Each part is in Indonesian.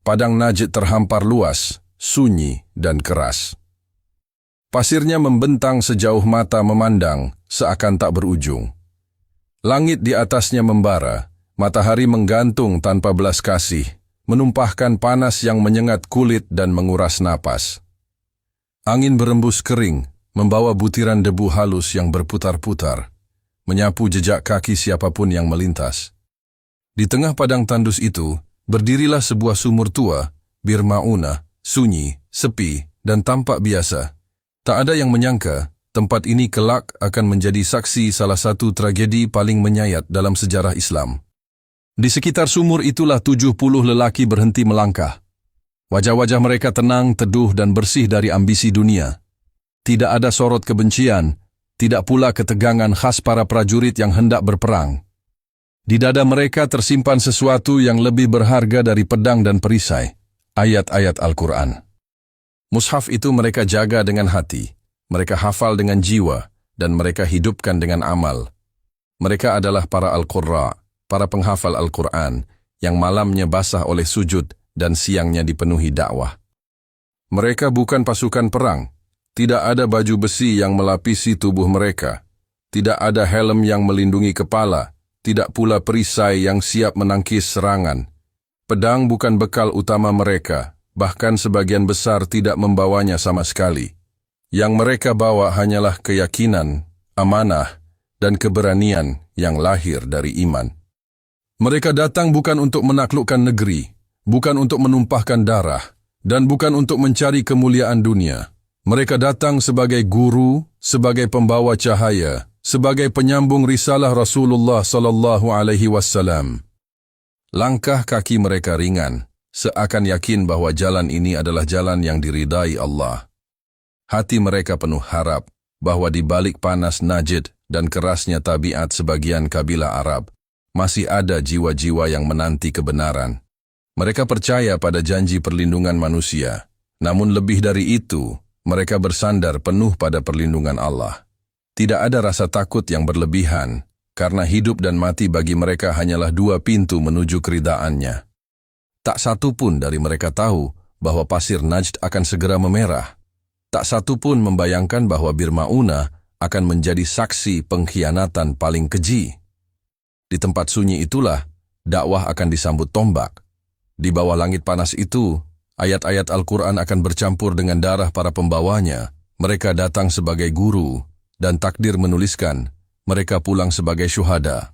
Padang Najd terhampar luas, sunyi, dan keras. Pasirnya membentang sejauh mata memandang, seakan tak berujung. Langit di atasnya membara, matahari menggantung tanpa belas kasih, menumpahkan panas yang menyengat kulit dan menguras napas. Angin berembus kering, membawa butiran debu halus yang berputar-putar, menyapu jejak kaki siapapun yang melintas. Di tengah padang tandus itu, berdirilah sebuah sumur tua, Bir Ma'unah, sunyi, sepi, dan tampak biasa. Tak ada yang menyangka, tempat ini kelak akan menjadi saksi salah satu tragedi paling menyayat dalam sejarah Islam. Di sekitar sumur itulah 70 lelaki berhenti melangkah. Wajah-wajah mereka tenang, teduh, dan bersih dari ambisi dunia. Tidak ada sorot kebencian, tidak pula ketegangan khas para prajurit yang hendak berperang. Di dada mereka tersimpan sesuatu yang lebih berharga dari pedang dan perisai, ayat-ayat Al-Quran. Mushaf itu mereka jaga dengan hati, mereka hafal dengan jiwa, dan mereka hidupkan dengan amal. Mereka adalah para Al-Qurra, para penghafal Al-Quran, yang malamnya basah oleh sujud dan siangnya dipenuhi dakwah. Mereka bukan pasukan perang, tidak ada baju besi yang melapisi tubuh mereka, tidak ada helm yang melindungi kepala, tidak pula perisai yang siap menangkis serangan. Pedang bukan bekal utama mereka, bahkan sebagian besar tidak membawanya sama sekali. Yang mereka bawa hanyalah keyakinan, amanah, dan keberanian yang lahir dari iman. Mereka datang bukan untuk menaklukkan negeri, bukan untuk menumpahkan darah, dan bukan untuk mencari kemuliaan dunia. Mereka datang sebagai guru, sebagai pembawa cahaya, sebagai penyambung risalah Rasulullah SAW. Langkah kaki mereka ringan, seakan yakin bahwa jalan ini adalah jalan yang diridai Allah. Hati mereka penuh harap bahwa di balik panas Najd dan kerasnya tabiat sebagian kabilah Arab, masih ada jiwa-jiwa yang menanti kebenaran. Mereka percaya pada janji perlindungan manusia, namun lebih dari itu, mereka bersandar penuh pada perlindungan Allah. Tidak ada rasa takut yang berlebihan, karena hidup dan mati bagi mereka hanyalah dua pintu menuju keridaannya. Tak satu pun dari mereka tahu bahwa pasir Najd akan segera memerah. Tak satu pun membayangkan bahwa Bir Ma'unah akan menjadi saksi pengkhianatan paling keji. Di tempat sunyi itulah, dakwah akan disambut tombak. Di bawah langit panas itu, ayat-ayat Al-Quran akan bercampur dengan darah para pembawanya. Mereka datang sebagai guru, dan takdir menuliskan, mereka pulang sebagai syuhada.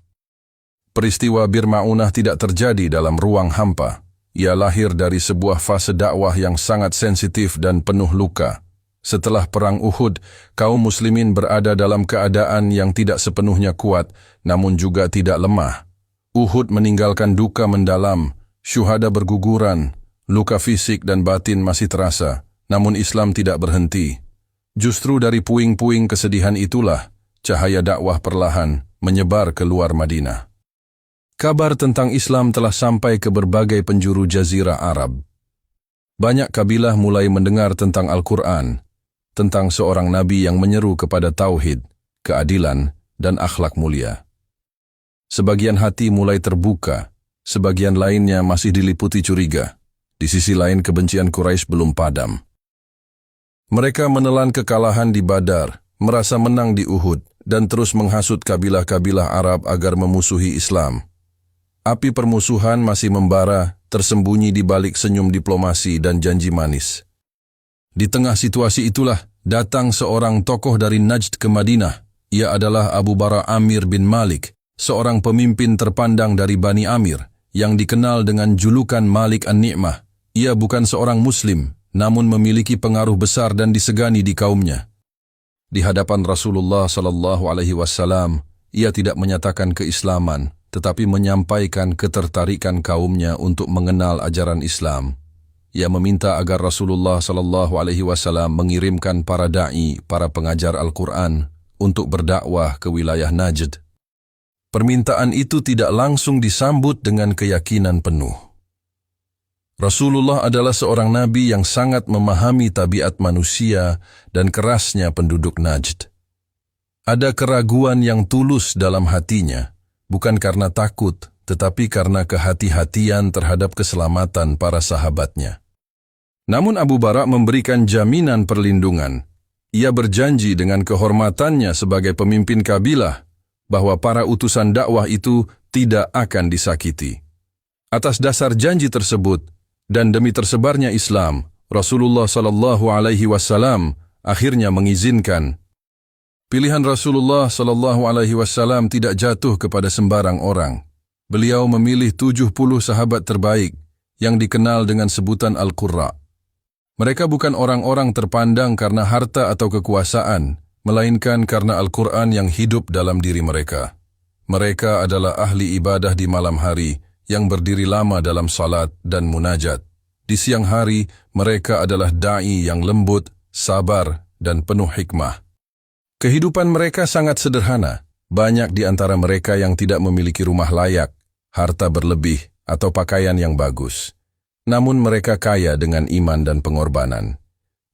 Peristiwa Bir Ma'unah tidak terjadi dalam ruang hampa. Ia lahir dari sebuah fase dakwah yang sangat sensitif dan penuh luka. Setelah perang Uhud, kaum muslimin berada dalam keadaan yang tidak sepenuhnya kuat, namun juga tidak lemah. Uhud meninggalkan duka mendalam, syuhada berguguran, luka fisik dan batin masih terasa, namun Islam tidak berhenti. Justru dari puing-puing kesedihan itulah, cahaya dakwah perlahan menyebar keluar Madinah. Kabar tentang Islam telah sampai ke berbagai penjuru jazirah Arab. Banyak kabilah mulai mendengar tentang Al-Quran, tentang seorang nabi yang menyeru kepada tauhid, keadilan, dan akhlak mulia. Sebagian hati mulai terbuka, sebagian lainnya masih diliputi curiga. Di sisi lain kebencian Quraisy belum padam. Mereka menelan kekalahan di Badar, merasa menang di Uhud, dan terus menghasut kabilah-kabilah Arab agar memusuhi Islam. Api permusuhan masih membara, tersembunyi di balik senyum diplomasi dan janji manis. Di tengah situasi itulah, datang seorang tokoh dari Najd ke Madinah. Ia adalah Abu Bara Amir bin Malik, seorang pemimpin terpandang dari Bani Amir, yang dikenal dengan julukan Malik An-Ni'mah. Ia bukan seorang Muslim, namun memiliki pengaruh besar dan disegani di kaumnya. Di hadapan Rasulullah SAW, ia tidak menyatakan keislaman, tetapi menyampaikan ketertarikan kaumnya untuk mengenal ajaran Islam. Ia meminta agar Rasulullah SAW mengirimkan para da'i, para pengajar Al-Quran, untuk berdakwah ke wilayah Najd. Permintaan itu tidak langsung disambut dengan keyakinan penuh. Rasulullah adalah seorang nabi yang sangat memahami tabiat manusia dan kerasnya penduduk Najd. Ada keraguan yang tulus dalam hatinya, bukan karena takut, tetapi karena kehati-hatian terhadap keselamatan para sahabatnya. Namun Abu Bara memberikan jaminan perlindungan. Ia berjanji dengan kehormatannya sebagai pemimpin kabilah bahwa para utusan dakwah itu tidak akan disakiti. Atas dasar janji tersebut dan demi tersebarnya Islam, Rasulullah SAW akhirnya mengizinkan. Pilihan Rasulullah SAW tidak jatuh kepada sembarang orang. Beliau memilih 70 sahabat terbaik yang dikenal dengan sebutan Al-Qurra. Mereka bukan orang-orang terpandang karena harta atau kekuasaan, melainkan karena Al-Quran yang hidup dalam diri mereka. Mereka adalah ahli ibadah di malam hari yang berdiri lama dalam salat dan munajat. Di siang hari, mereka adalah da'i yang lembut, sabar, dan penuh hikmah. Kehidupan mereka sangat sederhana. Banyak di antara mereka yang tidak memiliki rumah layak, harta berlebih, atau pakaian yang bagus. Namun mereka kaya dengan iman dan pengorbanan.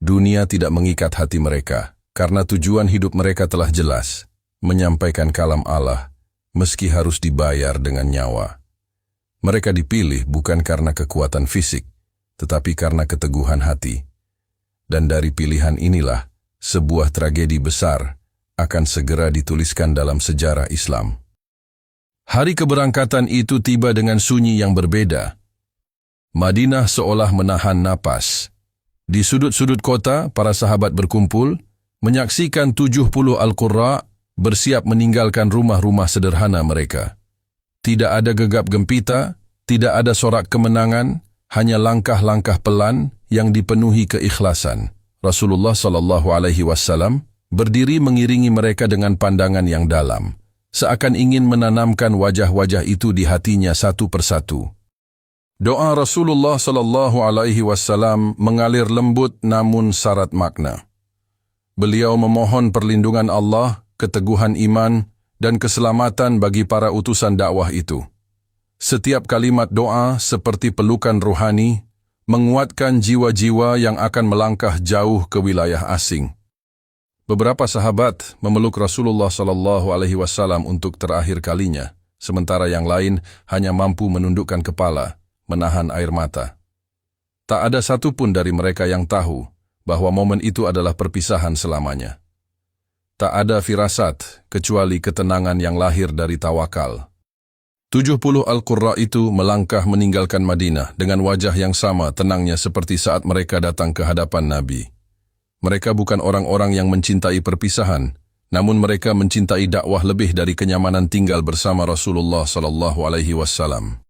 Dunia tidak mengikat hati mereka, karena tujuan hidup mereka telah jelas, menyampaikan kalam Allah, meski harus dibayar dengan nyawa. Mereka dipilih bukan karena kekuatan fisik, tetapi karena keteguhan hati. Dan dari pilihan inilah, sebuah tragedi besar akan segera dituliskan dalam sejarah Islam. Hari keberangkatan itu tiba dengan sunyi yang berbeda. Madinah seolah menahan napas. Di sudut-sudut kota, para sahabat berkumpul, menyaksikan 70 Al-Qurra bersiap meninggalkan rumah-rumah sederhana mereka. Tidak ada gegap gempita, tidak ada sorak kemenangan, hanya langkah-langkah pelan yang dipenuhi keikhlasan. Rasulullah SAW berdiri mengiringi mereka dengan pandangan yang dalam, seakan ingin menanamkan wajah-wajah itu di hatinya satu persatu. Doa Rasulullah SAW mengalir lembut namun syarat makna. Beliau memohon perlindungan Allah, keteguhan iman, dan keselamatan bagi para utusan dakwah itu. Setiap kalimat doa seperti pelukan ruhani, menguatkan jiwa-jiwa yang akan melangkah jauh ke wilayah asing. Beberapa sahabat memeluk Rasulullah SAW untuk terakhir kalinya, sementara yang lain hanya mampu menundukkan kepala, menahan air mata. Tak ada satupun dari mereka yang tahu bahwa momen itu adalah perpisahan selamanya. Tak ada firasat kecuali ketenangan yang lahir dari tawakal. 70 Al-Qurra itu melangkah meninggalkan Madinah dengan wajah yang sama tenangnya seperti saat mereka datang ke hadapan Nabi. Mereka bukan orang-orang yang mencintai perpisahan, namun mereka mencintai dakwah lebih dari kenyamanan tinggal bersama Rasulullah SAW.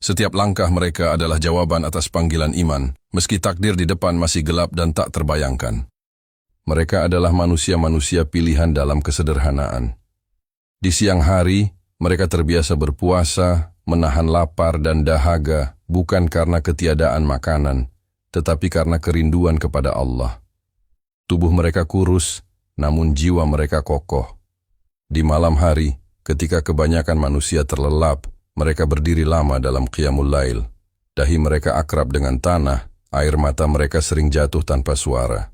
Setiap langkah mereka adalah jawaban atas panggilan iman, meski takdir di depan masih gelap dan tak terbayangkan. Mereka adalah manusia-manusia pilihan dalam kesederhanaan. Di siang hari, mereka terbiasa berpuasa, menahan lapar dan dahaga, bukan karena ketiadaan makanan, tetapi karena kerinduan kepada Allah. Tubuh mereka kurus, namun jiwa mereka kokoh. Di malam hari, ketika kebanyakan manusia terlelap, mereka berdiri lama dalam qiyamul lail. Dahi mereka akrab dengan tanah, air mata mereka sering jatuh tanpa suara.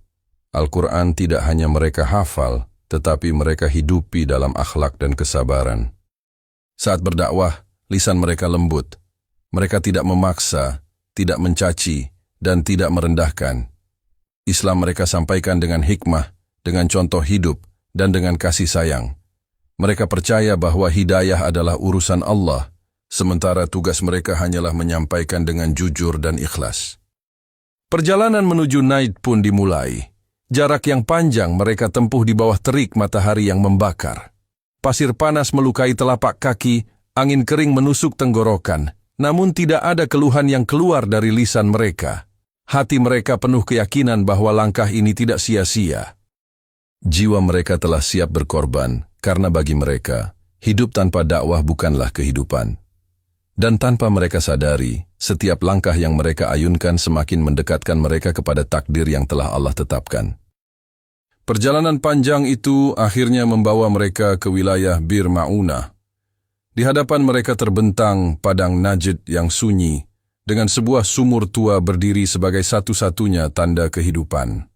Al-Quran tidak hanya mereka hafal, tetapi mereka hidupi dalam akhlak dan kesabaran. Saat berdakwah, lisan mereka lembut. Mereka tidak memaksa, tidak mencaci, dan tidak merendahkan. Islam mereka sampaikan dengan hikmah, dengan contoh hidup, dan dengan kasih sayang. Mereka percaya bahwa hidayah adalah urusan Allah, sementara tugas mereka hanyalah menyampaikan dengan jujur dan ikhlas. Perjalanan menuju Najd pun dimulai. Jarak yang panjang mereka tempuh di bawah terik matahari yang membakar. Pasir panas melukai telapak kaki, angin kering menusuk tenggorokan, namun tidak ada keluhan yang keluar dari lisan mereka. Hati mereka penuh keyakinan bahwa langkah ini tidak sia-sia. Jiwa mereka telah siap berkorban, karena bagi mereka, hidup tanpa dakwah bukanlah kehidupan. Dan tanpa mereka sadari, setiap langkah yang mereka ayunkan semakin mendekatkan mereka kepada takdir yang telah Allah tetapkan. Perjalanan panjang itu akhirnya membawa mereka ke wilayah Bir Ma'unah. Di hadapan mereka terbentang padang Najd yang sunyi, dengan sebuah sumur tua berdiri sebagai satu-satunya tanda kehidupan.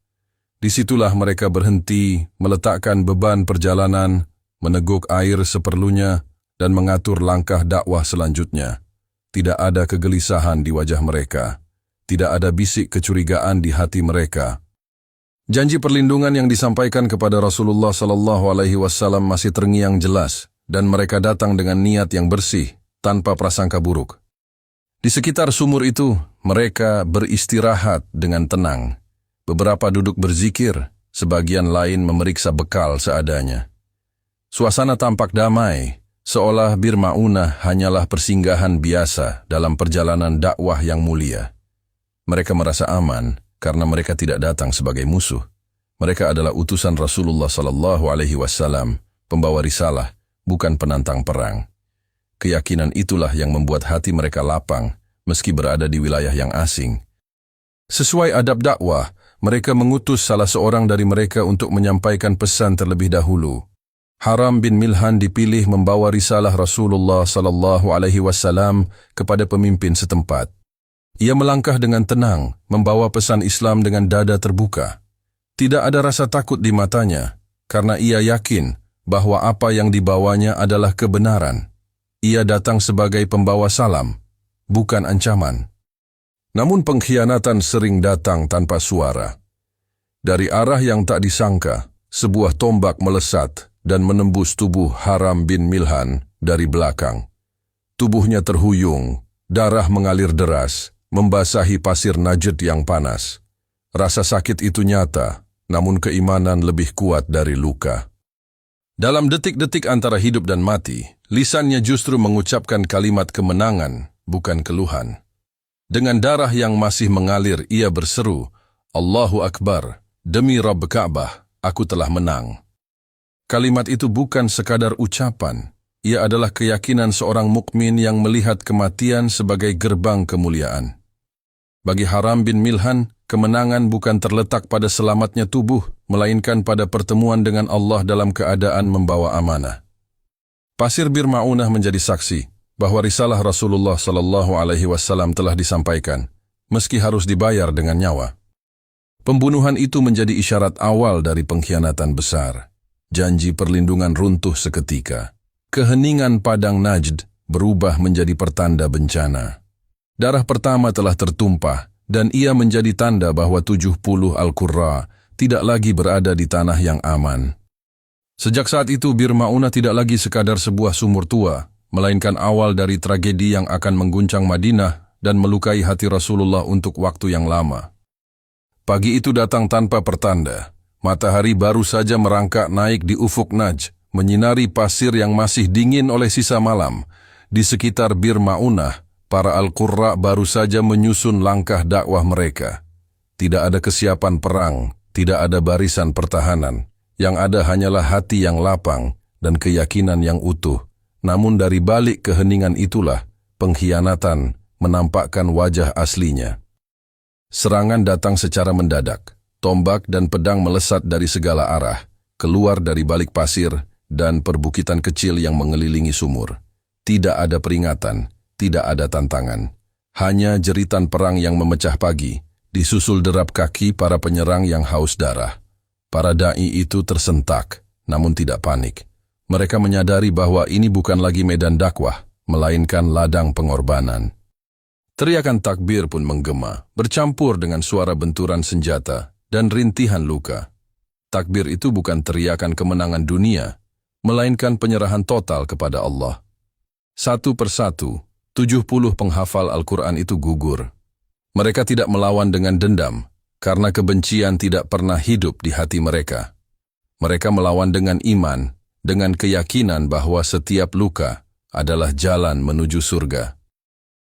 Disitulah mereka berhenti, meletakkan beban perjalanan, meneguk air seperlunya, dan mengatur langkah dakwah selanjutnya. Tidak ada kegelisahan di wajah mereka. Tidak ada bisik kecurigaan di hati mereka. Janji perlindungan yang disampaikan kepada Rasulullah SAW masih terngiang jelas, dan mereka datang dengan niat yang bersih, tanpa prasangka buruk. Di sekitar sumur itu, mereka beristirahat dengan tenang. Beberapa duduk berzikir, sebagian lain memeriksa bekal seadanya. Suasana tampak damai, seolah Bir Ma'unah hanyalah persinggahan biasa dalam perjalanan dakwah yang mulia. Mereka merasa aman karena mereka tidak datang sebagai musuh. Mereka adalah utusan Rasulullah SAW, pembawa risalah, bukan penantang perang. Keyakinan itulah yang membuat hati mereka lapang, meski berada di wilayah yang asing. Sesuai adab dakwah, mereka mengutus salah seorang dari mereka untuk menyampaikan pesan terlebih dahulu. Haram bin Milhan dipilih membawa risalah Rasulullah SAW kepada pemimpin setempat. Ia melangkah dengan tenang, membawa pesan Islam dengan dada terbuka. Tidak ada rasa takut di matanya, karena ia yakin bahwa apa yang dibawanya adalah kebenaran. Ia datang sebagai pembawa salam, bukan ancaman. Namun pengkhianatan sering datang tanpa suara. Dari arah yang tak disangka, sebuah tombak melesat dan menembus tubuh Haram bin Milhan dari belakang. Tubuhnya terhuyung, darah mengalir deras, membasahi pasir Najd yang panas. Rasa sakit itu nyata, namun keimanan lebih kuat dari luka. Dalam detik-detik antara hidup dan mati, lisannya justru mengucapkan kalimat kemenangan, bukan keluhan. Dengan darah yang masih mengalir, ia berseru, "Allahu Akbar, demi Rabb Ka'bah, aku telah menang." Kalimat itu bukan sekadar ucapan, ia adalah keyakinan seorang mukmin yang melihat kematian sebagai gerbang kemuliaan. Bagi Haram bin Milhan, kemenangan bukan terletak pada selamatnya tubuh, melainkan pada pertemuan dengan Allah dalam keadaan membawa amanah. Pasir Bir Ma'unah menjadi saksi bahwa risalah Rasulullah SAW telah disampaikan, meski harus dibayar dengan nyawa. Pembunuhan itu menjadi isyarat awal dari pengkhianatan besar. Janji perlindungan runtuh seketika. Keheningan padang Najd berubah menjadi pertanda bencana. Darah pertama telah tertumpah, dan ia menjadi tanda bahwa 70 Al-Qurra tidak lagi berada di tanah yang aman. Sejak saat itu, Bir Ma'unah tidak lagi sekadar sebuah sumur tua, melainkan awal dari tragedi yang akan mengguncang Madinah dan melukai hati Rasulullah untuk waktu yang lama. Pagi itu datang tanpa pertanda. Matahari baru saja merangkak naik di ufuk Najd, menyinari pasir yang masih dingin oleh sisa malam. Di sekitar Bir Ma'unah, para Al-Qurra baru saja menyusun langkah dakwah mereka. Tidak ada kesiapan perang, tidak ada barisan pertahanan. Yang ada hanyalah hati yang lapang dan keyakinan yang utuh. Namun dari balik keheningan itulah, pengkhianatan menampakkan wajah aslinya. Serangan datang secara mendadak. Tombak dan pedang melesat dari segala arah, keluar dari balik pasir dan perbukitan kecil yang mengelilingi sumur. Tidak ada peringatan, tidak ada tantangan. Hanya jeritan perang yang memecah pagi, disusul derap kaki para penyerang yang haus darah. Para da'i itu tersentak, namun tidak panik. Mereka menyadari bahwa ini bukan lagi medan dakwah, melainkan ladang pengorbanan. Teriakan takbir pun menggema, bercampur dengan suara benturan senjata dan rintihan luka. Takbir itu bukan teriakan kemenangan dunia, melainkan penyerahan total kepada Allah. Satu persatu, 70 penghafal Al-Quran itu gugur. Mereka tidak melawan dengan dendam, karena kebencian tidak pernah hidup di hati mereka. Mereka melawan dengan iman, dengan keyakinan bahwa setiap luka adalah jalan menuju surga.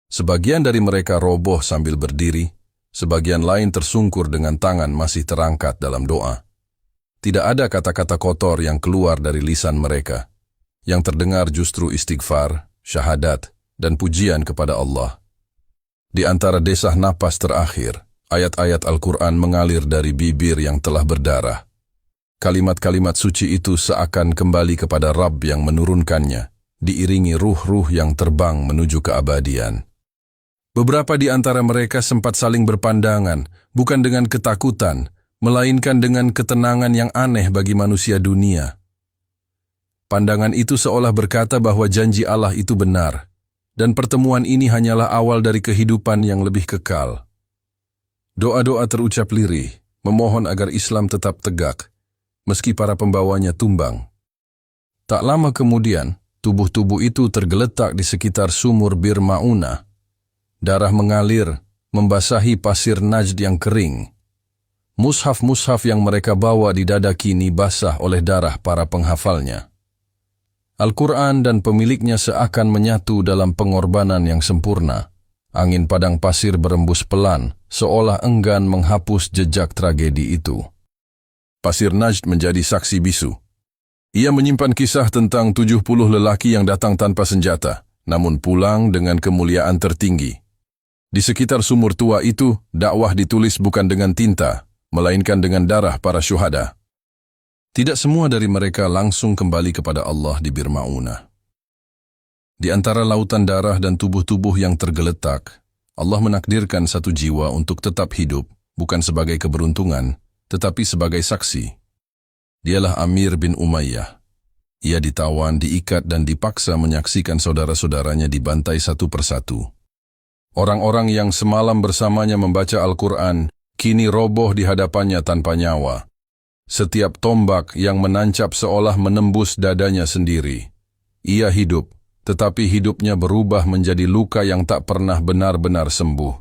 Sebagian dari mereka roboh sambil berdiri, sebagian lain tersungkur dengan tangan masih terangkat dalam doa. Tidak ada kata-kata kotor yang keluar dari lisan mereka. Yang terdengar justru istighfar, syahadat, dan pujian kepada Allah. Di antara desah napas terakhir, ayat-ayat Al-Quran mengalir dari bibir yang telah berdarah. Kalimat-kalimat suci itu seakan kembali kepada Rabb yang menurunkannya, diiringi ruh-ruh yang terbang menuju keabadian. Beberapa di antara mereka sempat saling berpandangan, bukan dengan ketakutan, melainkan dengan ketenangan yang aneh bagi manusia dunia. Pandangan itu seolah berkata bahwa janji Allah itu benar, dan pertemuan ini hanyalah awal dari kehidupan yang lebih kekal. Doa-doa terucap lirih, memohon agar Islam tetap tegak, meski para pembawanya tumbang. Tak lama kemudian, tubuh-tubuh itu tergeletak di sekitar sumur Bir Ma'unah. Darah mengalir, membasahi pasir Najd yang kering. Mushaf-mushaf yang mereka bawa di dada kini basah oleh darah para penghafalnya. Al-Quran dan pemiliknya seakan menyatu dalam pengorbanan yang sempurna. Angin padang pasir berembus pelan, seolah enggan menghapus jejak tragedi itu. Pasir Najd menjadi saksi bisu. Ia menyimpan kisah tentang 70 lelaki yang datang tanpa senjata, namun pulang dengan kemuliaan tertinggi. Di sekitar sumur tua itu, dakwah ditulis bukan dengan tinta, melainkan dengan darah para syuhada. Tidak semua dari mereka langsung kembali kepada Allah di Bir Ma'unah. Di antara lautan darah dan tubuh-tubuh yang tergeletak, Allah menakdirkan satu jiwa untuk tetap hidup, bukan sebagai keberuntungan, tetapi sebagai saksi. Dialah Amir bin Umayyah. Ia ditawan, diikat dan dipaksa menyaksikan saudara-saudaranya dibantai satu persatu. Orang-orang yang semalam bersamanya membaca Al-Quran, kini roboh di hadapannya tanpa nyawa. Setiap tombak yang menancap seolah menembus dadanya sendiri. Ia hidup, tetapi hidupnya berubah menjadi luka yang tak pernah benar-benar sembuh.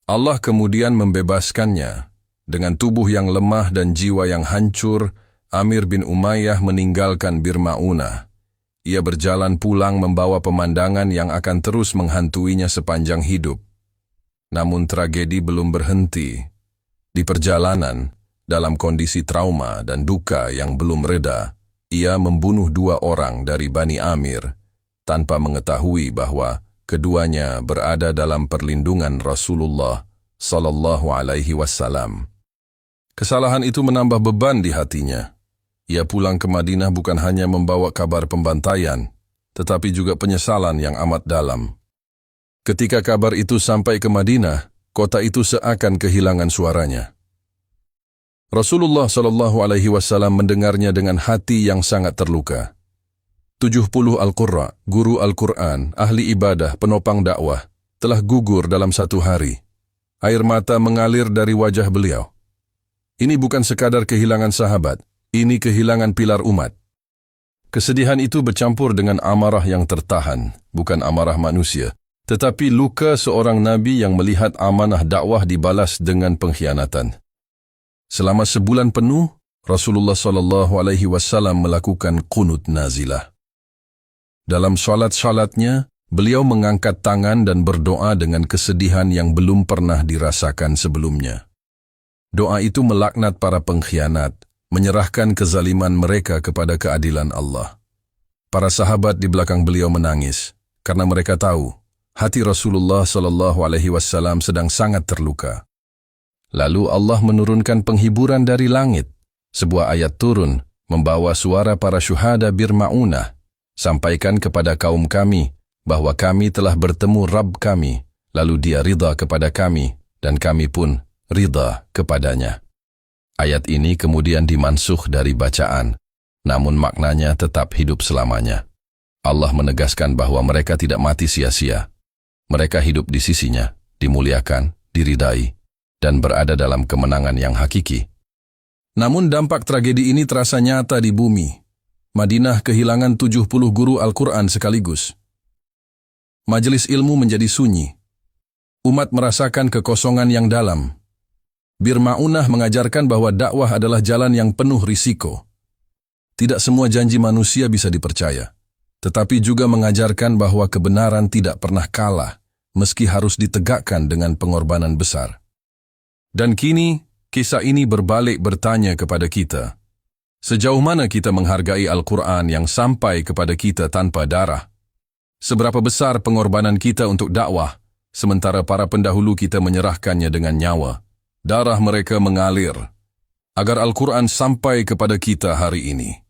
Allah kemudian membebaskannya. Dengan tubuh yang lemah dan jiwa yang hancur, Amir bin Umayyah meninggalkan Bir Ma'unah. Ia berjalan pulang membawa pemandangan yang akan terus menghantuinya sepanjang hidup. Namun tragedi belum berhenti. Di perjalanan, dalam kondisi trauma dan duka yang belum reda, ia membunuh 2 orang dari Bani Amir, tanpa mengetahui bahwa keduanya berada dalam perlindungan Rasulullah sallallahu alaihi wasallam. Kesalahan itu menambah beban di hatinya. Ia pulang ke Madinah bukan hanya membawa kabar pembantaian, tetapi juga penyesalan yang amat dalam. Ketika kabar itu sampai ke Madinah, kota itu seakan kehilangan suaranya. Rasulullah SAW mendengarnya dengan hati yang sangat terluka. 70 Al-Qurra, guru Al-Quran, ahli ibadah, penopang dakwah, telah gugur dalam satu hari. Air mata mengalir dari wajah beliau. Ini bukan sekadar kehilangan sahabat, ini kehilangan pilar umat. Kesedihan itu bercampur dengan amarah yang tertahan, bukan amarah manusia, tetapi luka seorang nabi yang melihat amanah dakwah dibalas dengan pengkhianatan. Selama sebulan penuh, Rasulullah SAW melakukan qunut nazilah. Dalam salat-salatnya, beliau mengangkat tangan dan berdoa dengan kesedihan yang belum pernah dirasakan sebelumnya. Doa itu melaknat para pengkhianat, menyerahkan kezaliman mereka kepada keadilan Allah. Para sahabat di belakang beliau menangis, karena mereka tahu, hati Rasulullah SAW sedang sangat terluka. Lalu Allah menurunkan penghiburan dari langit. Sebuah ayat turun, membawa suara para syuhada Bir Ma'unah. Sampaikan kepada kaum kami, bahwa kami telah bertemu Rabb kami, lalu dia ridha kepada kami, dan kami pun ridha kepadanya. Ayat ini kemudian dimansuh dari bacaan, namun maknanya tetap hidup selamanya. Allah menegaskan bahwa mereka tidak mati sia-sia. Mereka hidup di sisinya, dimuliakan, diridai, dan berada dalam kemenangan yang hakiki. Namun dampak tragedi ini terasa nyata di bumi. Madinah kehilangan 70 guru Al-Quran sekaligus. Majelis ilmu menjadi sunyi. Umat merasakan kekosongan yang dalam. Bir Ma'unah mengajarkan bahwa dakwah adalah jalan yang penuh risiko. Tidak semua janji manusia bisa dipercaya, tetapi juga mengajarkan bahwa kebenaran tidak pernah kalah, meski harus ditegakkan dengan pengorbanan besar. Dan kini, kisah ini berbalik bertanya kepada kita. Sejauh mana kita menghargai Al-Quran yang sampai kepada kita tanpa darah? Seberapa besar pengorbanan kita untuk dakwah, sementara para pendahulu kita menyerahkannya dengan nyawa? Darah mereka mengalir, agar Al-Quran sampai kepada kita hari ini.